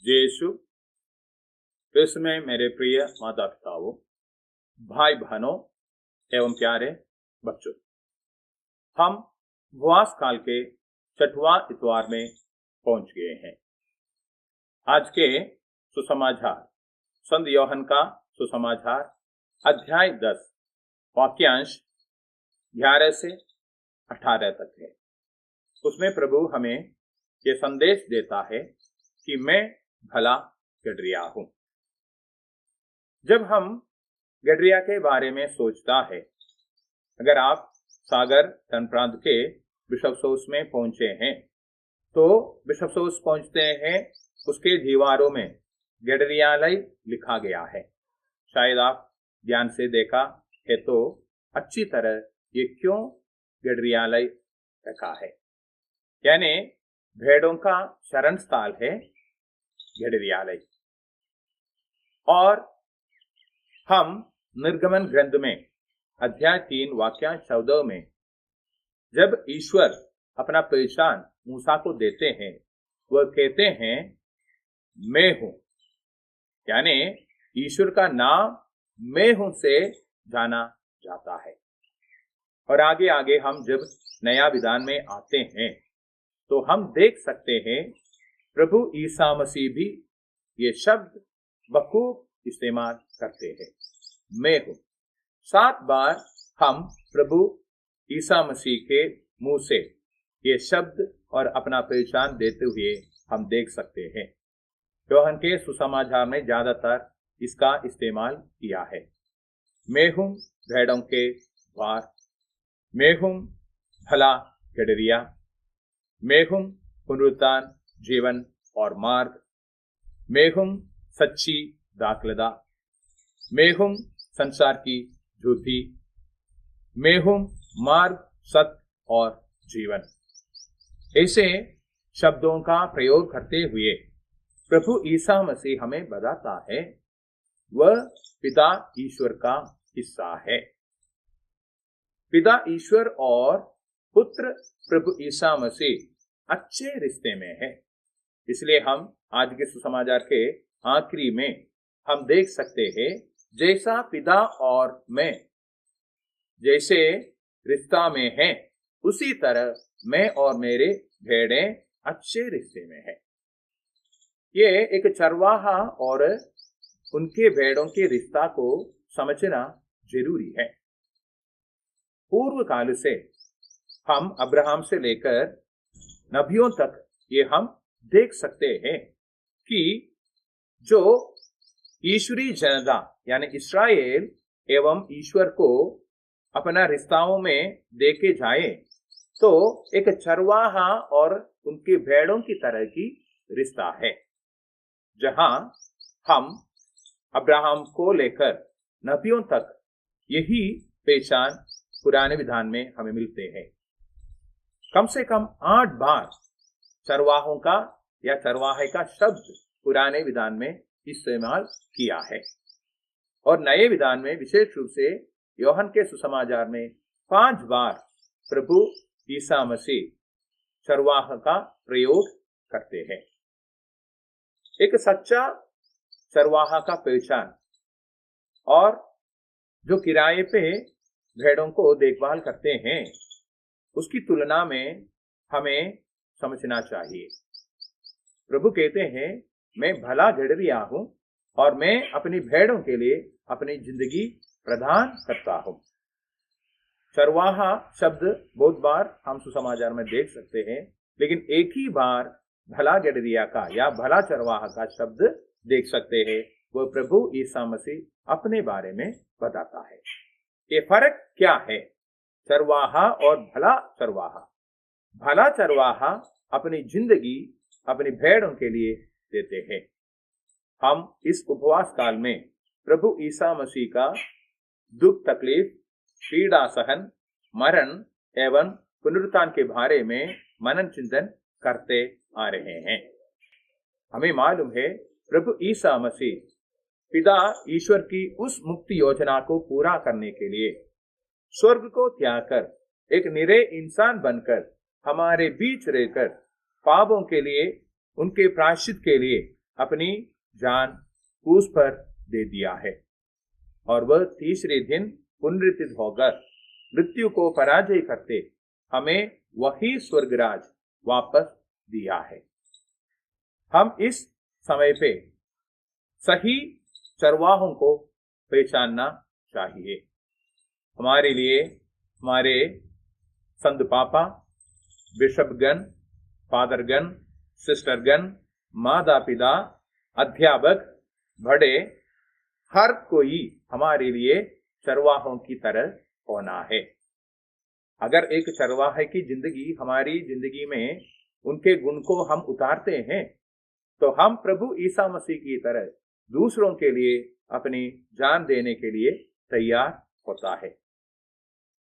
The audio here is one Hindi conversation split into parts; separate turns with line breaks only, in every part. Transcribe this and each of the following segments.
यीशु क्रिस्त में मेरे प्रिय माता पिताओं, भाई बहनों एवं प्यारे बच्चों, हम उपवास काल के 6वां इतवार में पहुंच गए हैं। आज के सुसमाचार संत योहन का सुसमाचार अध्याय 10 वाक्यांश 11 से 18 तक है। उसमें प्रभु हमें ये संदेश देता है कि मैं भला गडरिया हूं। जब हम गडरिया के बारे में सोचता है, अगर आप सागर तन प्रांत के बिशप में पहुंचे हैं तो बिशप पहुंचते हैं, उसके दीवारों में गडरियालय लिखा गया है। शायद आप ध्यान से देखा है तो अच्छी तरह ये क्यों गडरियालय रखा है, यानी भेड़ों का शरण स्थल है गडरियालय। और हम निर्गमन ग्रंथ में अध्याय 3 वाक्यांश 14 में जब ईश्वर अपना पहचान मूसा को देते हैं, वह कहते हैं मैं हूं, यानी ईश्वर का नाम मैं हूं से जाना जाता है। और आगे आगे हम जब नया विधान में आते हैं तो हम देख सकते हैं प्रभु ईसा मसीह भी ये शब्द बखूब इस्तेमाल करते हैं, मैं हूं। 7 बार हम प्रभु ईसा मसीह के मुंह से ये शब्द और अपना पहचान देते हुए हम देख सकते हैं। योहन के सुसमाचार में ज्यादातर इसका इस्तेमाल किया है। मैं हूं भेड़ों के द्वार, मैं हूं भला गडरिया, मैं हूं पुनरुत्थान जीवन और मार्ग, मैं हूं सच्ची दाखलता, मैं हूं संसार की ज्योति, मैं हूं मार्ग सत्य और जीवन। ऐसे शब्दों का प्रयोग करते हुए प्रभु ईसा मसीह हमें बताता है वह पिता ईश्वर का हिस्सा है। पिता ईश्वर और पुत्र प्रभु ईसा मसीह अच्छे रिश्ते में है। इसलिए हम आज के सुसमाचार के आखिरी में हम देख सकते हैं, जैसा पिता और मैं जैसे रिश्ता में हैं, उसी तरह मैं और मेरे भेड़ें अच्छे रिश्ते में हैं। ये एक चरवाहा और उनके भेड़ों के रिश्ता को समझना जरूरी है। पूर्व काल से हम अब्राहम से लेकर नबियों तक ये हम देख सकते हैं कि जो ईश्वरी जनता यानी इस्राएल एवं ईश्वर को अपना रिश्ताओं में देखे जाए तो एक चरवाहा और उनके भेड़ों की तरह की रिश्ता है, जहां हम अब्राहम को लेकर नबियों तक यही पहचान पुराने विधान में हमें मिलते हैं। कम से कम 8 बार चरवाहों का या चरवाहे का शब्द पुराने विधान में इस्तेमाल किया है, और नए विधान में विशेष रूप से योहन के सुसमाचार में 5 बार प्रभु ईसा मसीह चरवाहा का प्रयोग करते हैं। एक सच्चा चरवाहा का पहचान और जो किराए पे भेड़ों को देखभाल करते हैं, उसकी तुलना में हमें समझना चाहिए। प्रभु कहते हैं मैं भला गडरिया हूं और मैं अपनी भेड़ों के लिए अपनी जिंदगी प्रदान करता हूं। चरवाहा शब्द बहुत बार हम सुसमाचार में देख सकते हैं, लेकिन एक ही बार भला गडरिया का या भला चरवाहा का शब्द देख सकते हैं। वो प्रभु ईसा मसीह अपने बारे में बताता है। ये फर्क क्या है, चरवाहा और भला चरवाहा? भला चरवाहा अपनी जिंदगी अपनी भेड़ों के लिए देते हैं। हम इस उपवास काल में प्रभु ईसा मसीह का दुख तकलीफ, पीड़ा सहन, मरण एवं पुनरुत्थान के बारे में मनन चिंतन करते आ रहे हैं। हमें मालूम है प्रभु ईसा मसीह पिता ईश्वर की उस मुक्ति योजना को पूरा करने के लिए स्वर्ग को त्याग कर एक निरे इंसान बनकर हमारे बीच रहकर पापों के लिए, उनके प्रायश्चित के लिए अपनी जान क्रूस पर दे दिया है और वह तीसरे दिन पुनरुत्थित होकर मृत्यु को पराजय करते हमें वही स्वर्गराज वापस दिया है। हम इस समय पे सही चरवाहों को पहचानना चाहिए। हमारे लिए हमारे संत पापा, बिशपगण, फादरगण, सिस्टरगण, माता पिता, अध्यापक, बड़े, हर कोई हमारे लिए चरवाहों की तरह होना है। अगर एक चरवाहे की जिंदगी हमारी जिंदगी में उनके गुण को हम उतारते हैं तो हम प्रभु ईसा मसीह की तरह दूसरों के लिए अपनी जान देने के लिए तैयार होता है।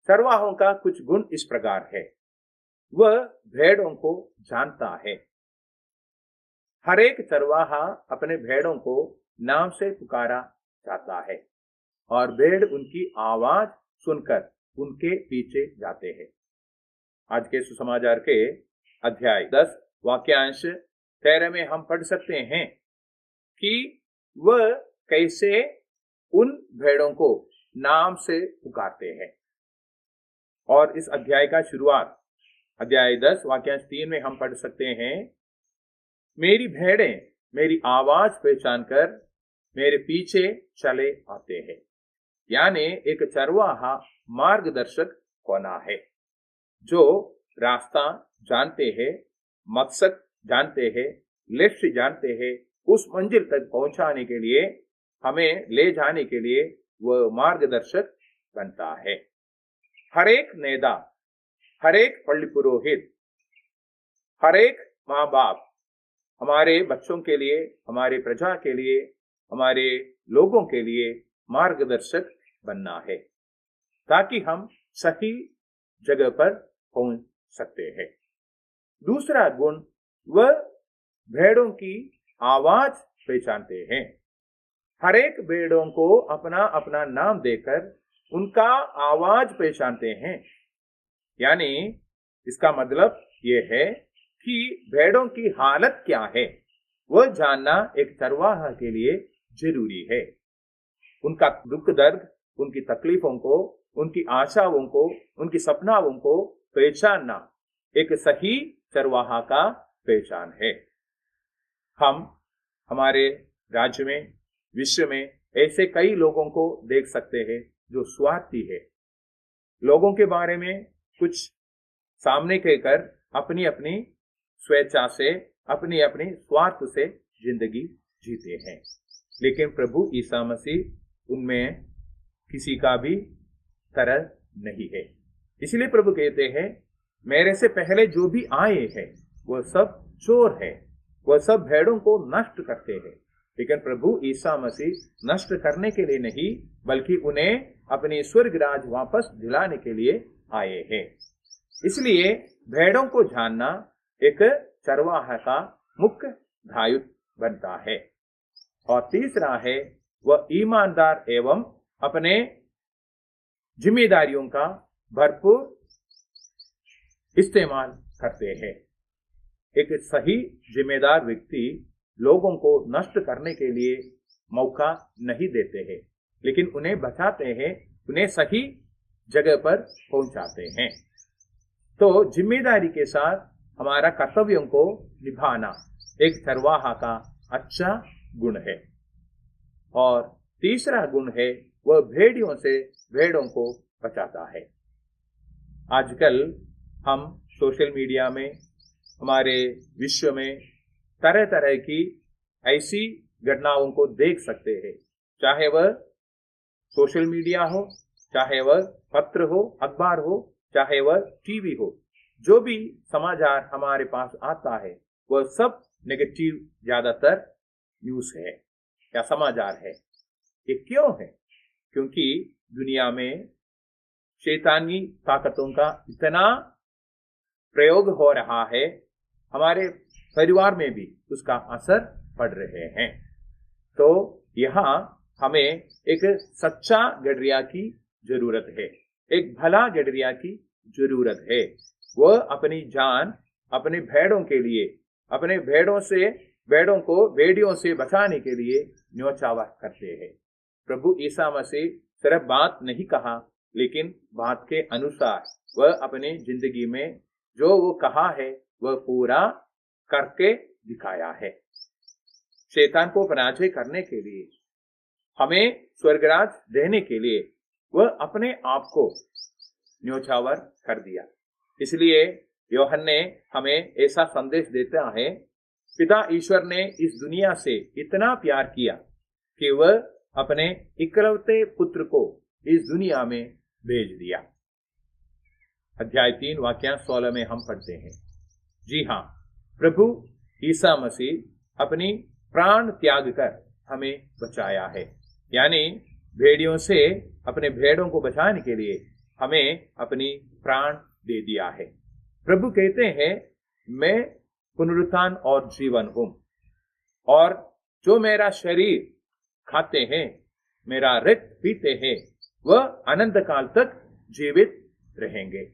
चरवाहों का कुछ गुण इस प्रकार है। वह भेड़ों को जानता है। हर एक चरवाहा अपने भेड़ों को नाम से पुकारा जाता है और भेड़ उनकी आवाज सुनकर उनके पीछे जाते हैं। आज के सुसमाचार के अध्याय 10 वाक्यांश 13 में हम पढ़ सकते हैं कि वह कैसे उन भेड़ों को नाम से पुकारते हैं। और इस अध्याय का शुरुआत अध्याय 10 वाक्यांश 3 में हम पढ़ सकते हैं, मेरी भेड़ें मेरी आवाज पहचान कर मेरे पीछे चले आते हैं। यानी एक चरवाहा मार्गदर्शक होना है जो रास्ता जानते हैं, मकसद जानते हैं, लक्ष्य जानते हैं। उस मंजिल तक पहुंचाने के लिए, हमें ले जाने के लिए वह मार्गदर्शक बनता है। हर एक नेता, हर एक पल्ली पुरोहित, हर एक माँ बाप हमारे बच्चों के लिए, हमारे प्रजा के लिए, हमारे लोगों के लिए मार्गदर्शक बनना है ताकि हम सही जगह पर पहुंच सकते हैं। दूसरा गुण, वह भेड़ों की आवाज पहचानते हैं। हर एक भेड़ों को अपना अपना नाम देकर उनका आवाज पहचानते हैं। यानी इसका मतलब यह है कि भेड़ों की हालत क्या है वह जानना एक चरवाहा के लिए जरूरी है। उनका दुख दर्द, उनकी तकलीफों को, उनकी आशाओं को, उनकी सपनाओं को पहचानना एक सही चरवाहा का पहचान है। हम हमारे राज्य में, विश्व में ऐसे कई लोगों को देख सकते हैं जो स्वार्थी है। लोगों के बारे में कुछ सामने कहकर अपनी अपनी स्वेच्छा से, अपनी अपनी स्वार्थ से जिंदगी जीते हैं। लेकिन प्रभु ईसा मसीह उनमें किसी का भी तरह नहीं है। इसलिए प्रभु कहते हैं, मेरे से पहले जो भी आए हैं वह सब चोर है, वह सब भेड़ों को नष्ट करते हैं। लेकिन प्रभु ईसा मसीह नष्ट करने के लिए नहीं, बल्कि उन्हें अपने स्वर्ग राज वापस दिलाने के लिए आए हैं। इसलिए भेड़ों को जानना एक चरवाहा का मुख्य दायित्व बनता है। और तीसरा है, वह ईमानदार एवं अपने जिम्मेदारियों का भरपूर इस्तेमाल करते हैं। एक सही जिम्मेदार व्यक्ति लोगों को नष्ट करने के लिए मौका नहीं देते हैं, लेकिन उन्हें बचाते हैं, उन्हें सही जगह पर पहुंचाते हैं। तो जिम्मेदारी के साथ हमारा कर्तव्यों को निभाना एक चरवाहा का अच्छा गुण है। और तीसरा गुण है, वह भेड़ियों से भेड़ों को बचाता है। आजकल हम सोशल मीडिया में, हमारे विश्व में तरह तरह की ऐसी घटनाओं को देख सकते हैं। चाहे वह सोशल मीडिया हो, चाहे वह पत्र हो, अखबार हो, चाहे वह टीवी हो, जो भी समाचार हमारे पास आता है वह सब नेगेटिव ज्यादातर न्यूज है या समाचार है। ये क्यों है? क्योंकि दुनिया में शैतानी ताकतों का इतना प्रयोग हो रहा है, हमारे परिवार में भी उसका असर पड़ रहे हैं। तो यहाँ हमें एक सच्चा गडरिया की जरूरत है, एक भला गडरिया की जरूरत है। वह अपनी जान अपने भेड़ों के लिए, अपने भेड़ों से भेड़ों को भेड़ियों से बचाने के लिए न्योछावर करते हैं। प्रभु ईसा मसीह सिर्फ बात नहीं कहा, लेकिन बात के अनुसार वह अपनी जिंदगी में जो वो कहा है वह पूरा करके दिखाया है। शैतान को पराजय करने के लिए, हमें स्वर्गराज देने के लिए वह अपने आप को न्योछावर कर दिया। इसलिए यूहन्ना हमें ऐसा संदेश देता है, पिता ईश्वर ने इस दुनिया से इतना प्यार किया कि वह अपने इकलौते पुत्र को इस दुनिया में भेज दिया। अध्याय 3 वाक्य 16 में हम पढ़ते हैं, जी हाँ, प्रभु ईसा मसीह अपनी प्राण त्याग कर हमें बचाया है। यानी भेड़ियों से अपने भेड़ों को बचाने के लिए हमें अपनी प्राण दे दिया है। प्रभु कहते हैं, मैं पुनरुत्थान और जीवन हूं, और जो मेरा शरीर खाते हैं, मेरा रक्त पीते हैं, वह अनंत काल तक जीवित रहेंगे।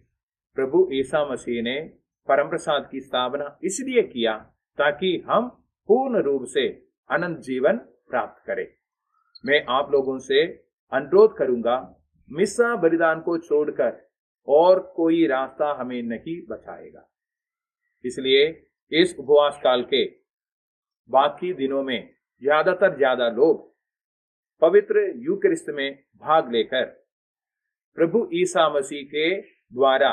प्रभु ईसा मसीह ने परम प्रसाद की स्थापना इसलिए किया ताकि हम पूर्ण रूप से अनंत जीवन प्राप्त करें। मैं आप लोगों से अनुरोध करूंगा, मिस्सा बलिदान को छोड़कर और कोई रास्ता हमें नहीं बचाएगा। इसलिए इस उपवास काल के बाकी दिनों में ज्यादा लोग पवित्र यूकरिस्त में भाग लेकर प्रभु ईसा मसीह के द्वारा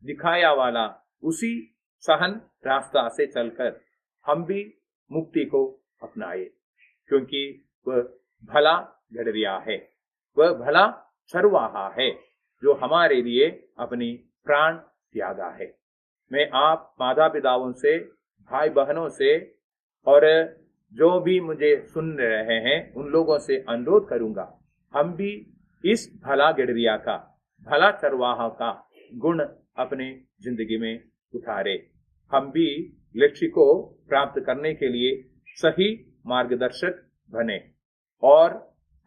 दिखाया वाला उसी सहन रास्ता से चलकर हम भी मुक्ति को अपनाए, क्योंकि वह भला गड़रिया है, वह भला चरवाहा है जो हमारे लिए अपनी प्राण त्यागा है। मैं आप माता पिताओं से, भाई बहनों से और जो भी मुझे सुन रहे हैं उन लोगों से अनुरोध करूंगा, हम भी इस भला गड़रिया का, भला चरवाहा का गुण अपने जिंदगी में उतारे। हम भी लक्ष्य को प्राप्त करने के लिए सही मार्गदर्शक बने और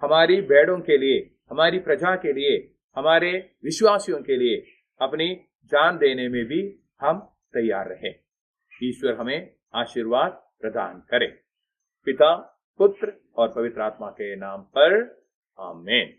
हमारी भेड़ों के लिए, हमारी प्रजा के लिए, हमारे विश्वासियों के लिए अपनी जान देने में भी हम तैयार रहें। ईश्वर हमें आशीर्वाद प्रदान करे। पिता, पुत्र और पवित्र आत्मा के नाम पर आमीन।